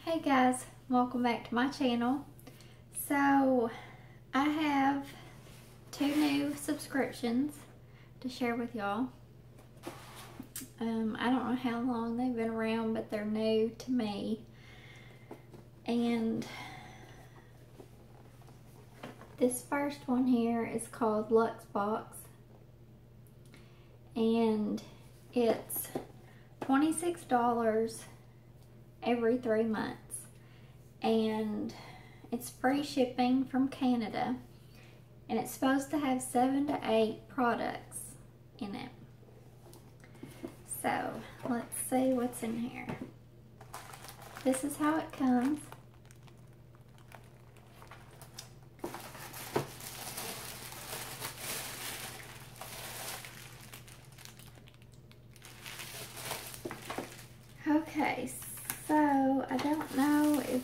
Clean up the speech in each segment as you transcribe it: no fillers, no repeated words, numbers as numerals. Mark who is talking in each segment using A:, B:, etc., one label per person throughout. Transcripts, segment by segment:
A: Hey guys, welcome back to my channel. So I have 2 new subscriptions to share with y'all. I don't know how long they've been around, but they're new to me. And this first one here is called Luxe Box, and it's $26 every 3 months, and it's free shipping from Canada, and it's supposed to have 7 to 8 products in it. So let's see what's in here. This is how it comes. Okay, so I don't know if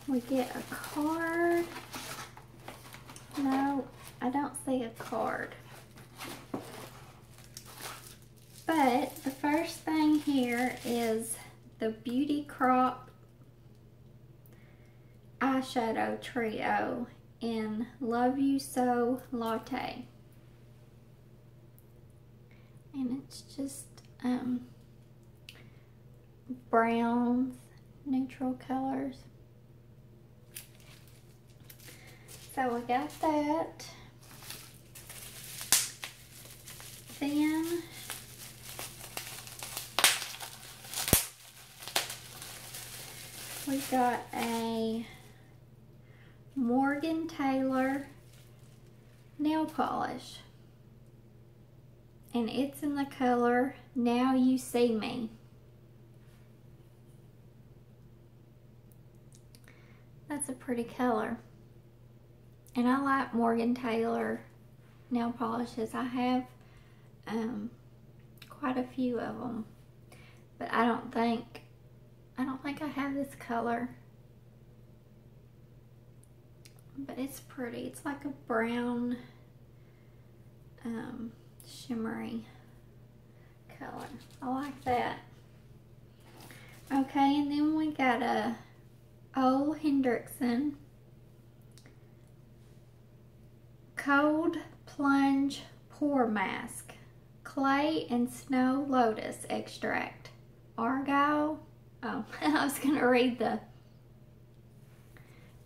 A: we get a card. No, I don't see a card. But the first thing here is the Beauty Crop eyeshadow trio in Love You So Latte. And it's just browns, neutral colors. So we got that. Then we got a Morgan Taylor nail polish, and it's in the color Now You See Me. That's a pretty color, and I like Morgan Taylor nail polishes. I have quite a few of them, but I don't think I have this color, but it's pretty. It's like a brown shimmery color. I like that. Okay, and then we got a Ole Hendrickson Cold Plunge Pore Mask, Clay and Snow Lotus Extract, Argyle. Oh, I was going to read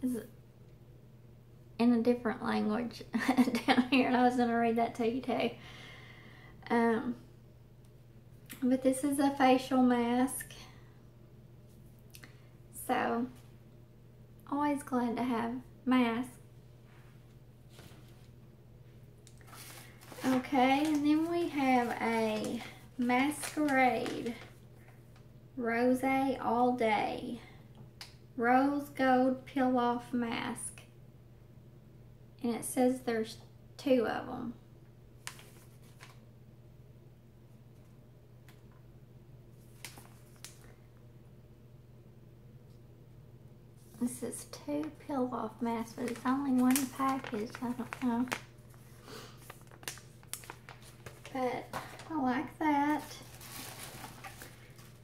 A: is in a different language down here, and I was going to read that to you too. But this is a facial mask, so always glad to have masks. Okay, and then we have a Masquerade Rose All Day Rose Gold Peel Off Mask, and it says there's 2 of them. This is 2 peel off masks, but it's only one package. I don't know, but I like that.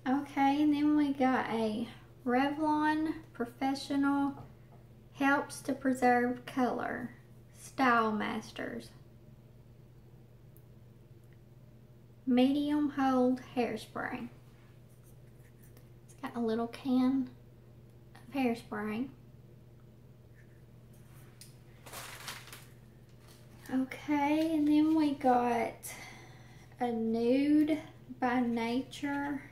A: Okay, and then we got a Revlon Professional Helps to Preserve Color Style Masters Medium Hold Hairspray. It's got a little can of hairspray. Okay, and then we got a Nude by Nature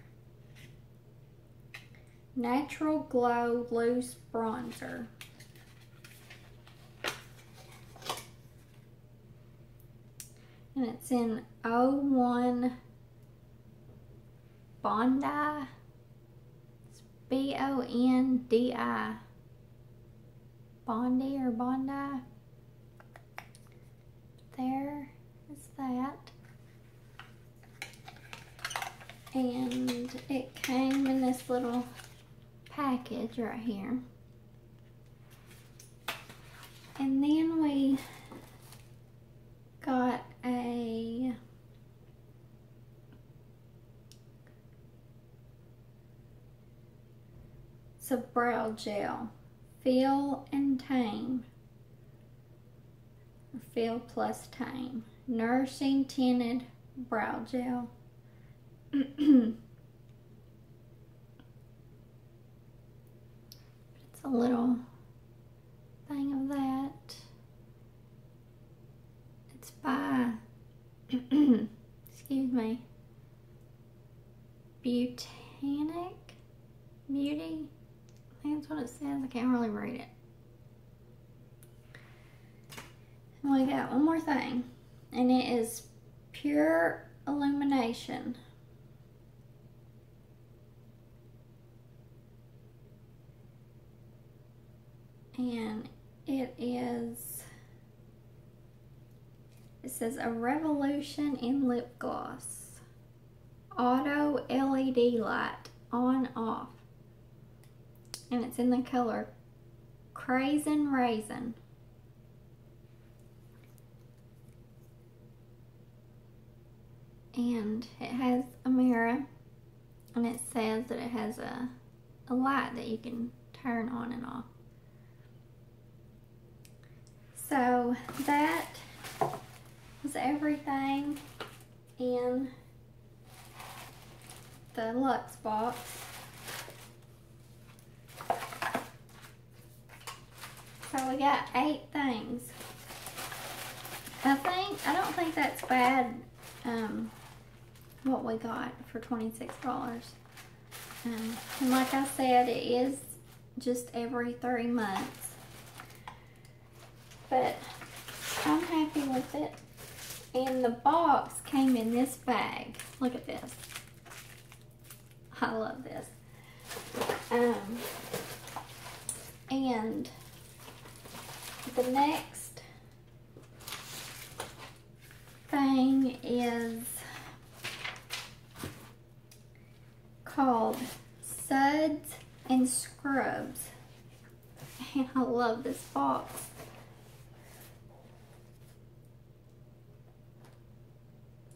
A: Natural Glow Loose Bronzer. And it's in 01 Bondi. It's B-O-N-D-I. Bondi or Bondi. There is that. And it came in this little package right here. And then we got a It's a brow gel. Feel and Tame. Or Feel plus Tame. Nourishing tinted brow gel. It's a little thing of that. It's by, excuse me, Beauty. I think that's what it says. I can't really read it. And we got one more thing, and it is Pure Illumination. And it says a revolution in lip gloss. Auto LED light on off. And it's in the color Crasin' Raisin. And it has a mirror, and it says that it has a light that you can turn on and off. So that was everything in the Luxe box. So we got 8 things. I don't think that's bad, what we got for $26. And like I said, it is just every 3 months. But I'm happy with it. And the box came in this bag. Look at this. I love this. And the next thing is called Sudz Scrubz. And I love this box.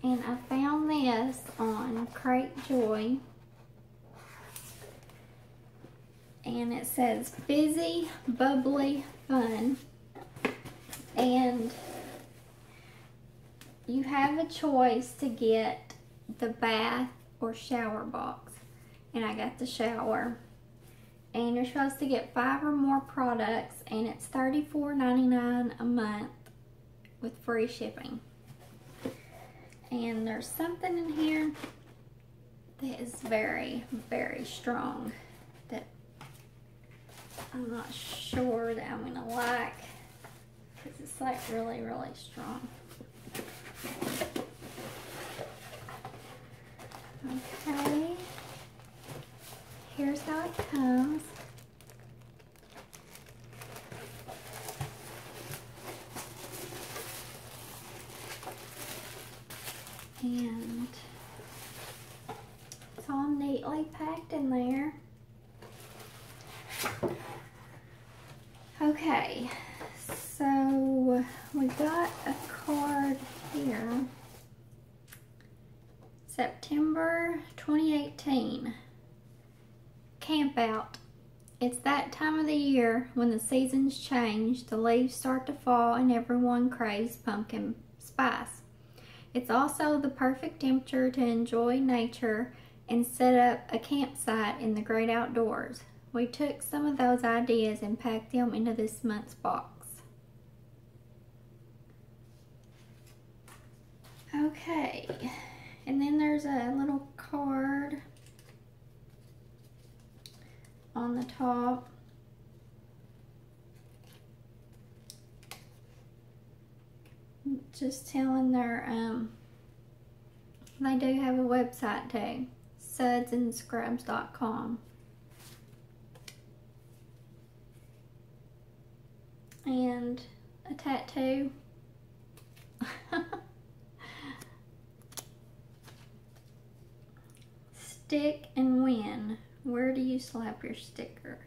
A: And I found this on Cratejoy. And it says Fizzy, Bubbly, Fun. And you have a choice to get the bath or shower box. And I got the shower. And you're supposed to get 5 or more products. And it's $34.99 a month with free shipping. And there's something in here that is very, very strong that I'm not sure that I'm gonna like, because it's like really, really strong. Okay, here's how it comes. And it's all neatly packed in there. Okay, so we got a card here. September 2018. Camp out. It's that time of the year when the seasons change, the leaves start to fall, and everyone craves pumpkin spice. It's also the perfect temperature to enjoy nature and set up a campsite in the great outdoors. We took some of those ideas and packed them into this month's box. Okay, and then there's a little card on the top. Just telling their, they do have a website too, sudscrubz.com. And a tattoo. Stick and win. Where do you slap your sticker?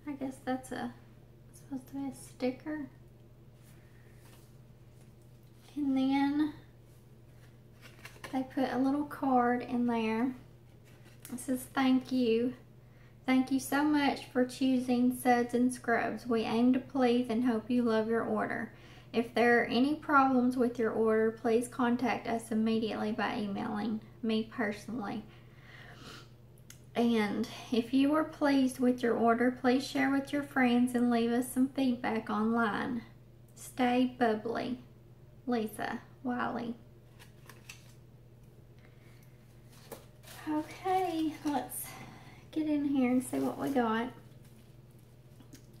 A: I guess that's supposed to be a sticker. And then they put a little card in there. It says, thank you. Thank you so much for choosing Sudz Scrubz. We aim to please and hope you love your order. If there are any problems with your order, please contact us immediately by emailing me personally. And if you were pleased with your order, please share with your friends and leave us some feedback online. Stay bubbly. Lisa Wiley. Okay, let's get in here and see what we got.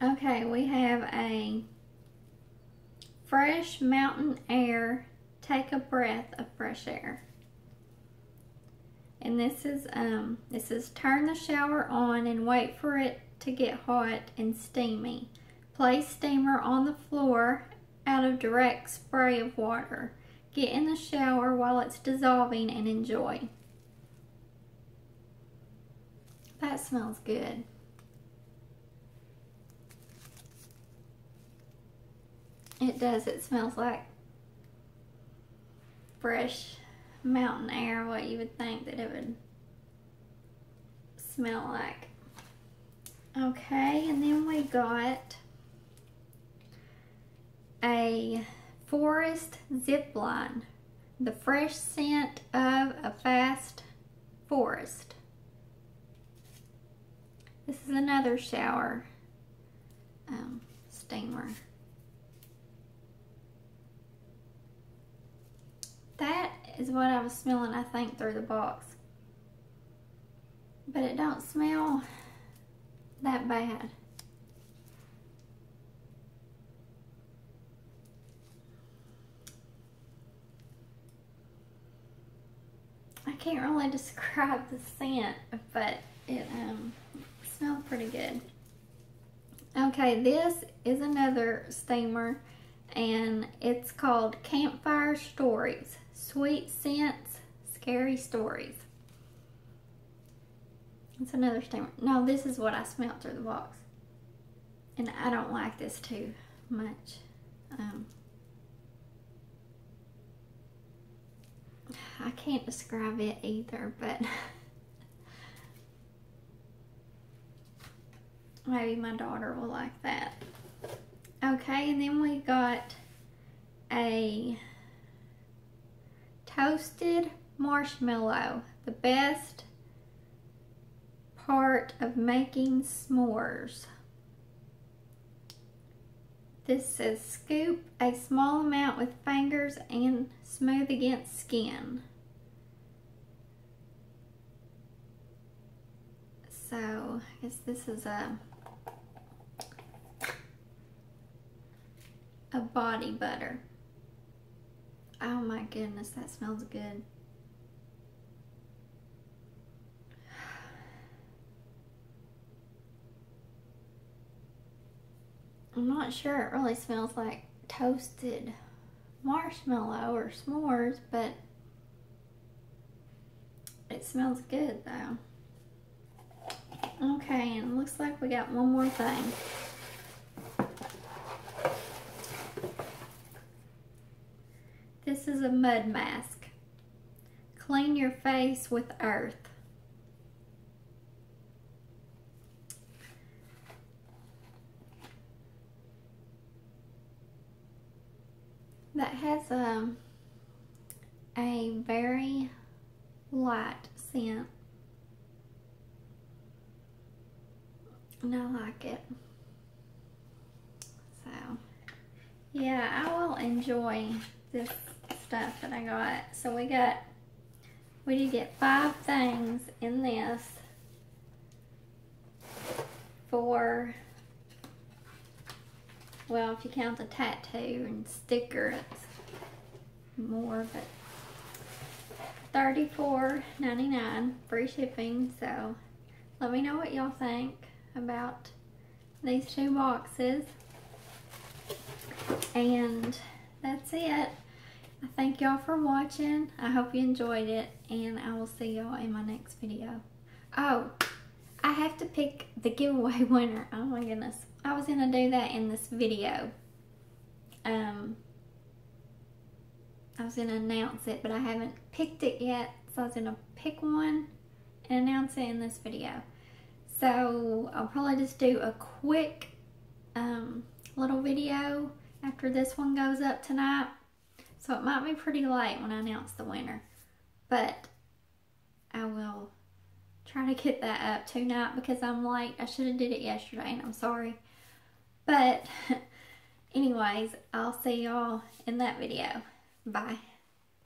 A: Okay, we have a fresh mountain air. Take a breath of fresh air. And this is turn the shower on and wait for it to get hot and steamy. Place steamer on the floor out of direct spray of water. Get in the shower while it's dissolving and enjoy. That smells good. It does. It smells like fresh mountain air, what you would think that it would smell like. Okay, and then we got a forest zip line. The fresh scent of a fast forest. This is another shower steamer. That is what I was smelling, I think, through the box. But it don't smell that bad. I can't really describe the scent, but it smells pretty good. Okay, this is another steamer, and it's called Campfire Stories. Sweet scents, scary stories. It's another steamer. No, this is what I smelled through the box. And I don't like this too much. I can't describe it either, but maybe my daughter will like that. Okay, and then we got a toasted marshmallow. The best part of making s'mores. This says scoop a small amount with fingers and smooth against skin. So I guess this is a body butter. Oh my goodness, that smells good. I'm not sure it really smells like toasted marshmallow or s'mores, but it smells good though. Okay, and it looks like we got one more thing. This is a mud mask. Clean your face with earth. That has a very light scent. And I like it. So, yeah, I will enjoy this stuff that I got. So we did get 5 things in this for, well, if you count the tattoo and sticker, it's more, but $34.99 free shipping. So let me know what y'all think about these 2 boxes. And that's it. I thank y'all for watching. I hope you enjoyed it, and I will see y'all in my next video. Oh, I have to pick the giveaway winner. Oh my goodness. I was gonna do that in this video. I was gonna announce it, but I haven't picked it yet. So I was gonna pick one and announce it in this video. So I'll probably just do a quick little video after this one goes up tonight. So it might be pretty late when I announce the winner, but I will try to get that up tonight because I'm late. I should have did it yesterday and I'm sorry. But anyways, I'll see y'all in that video. Bye.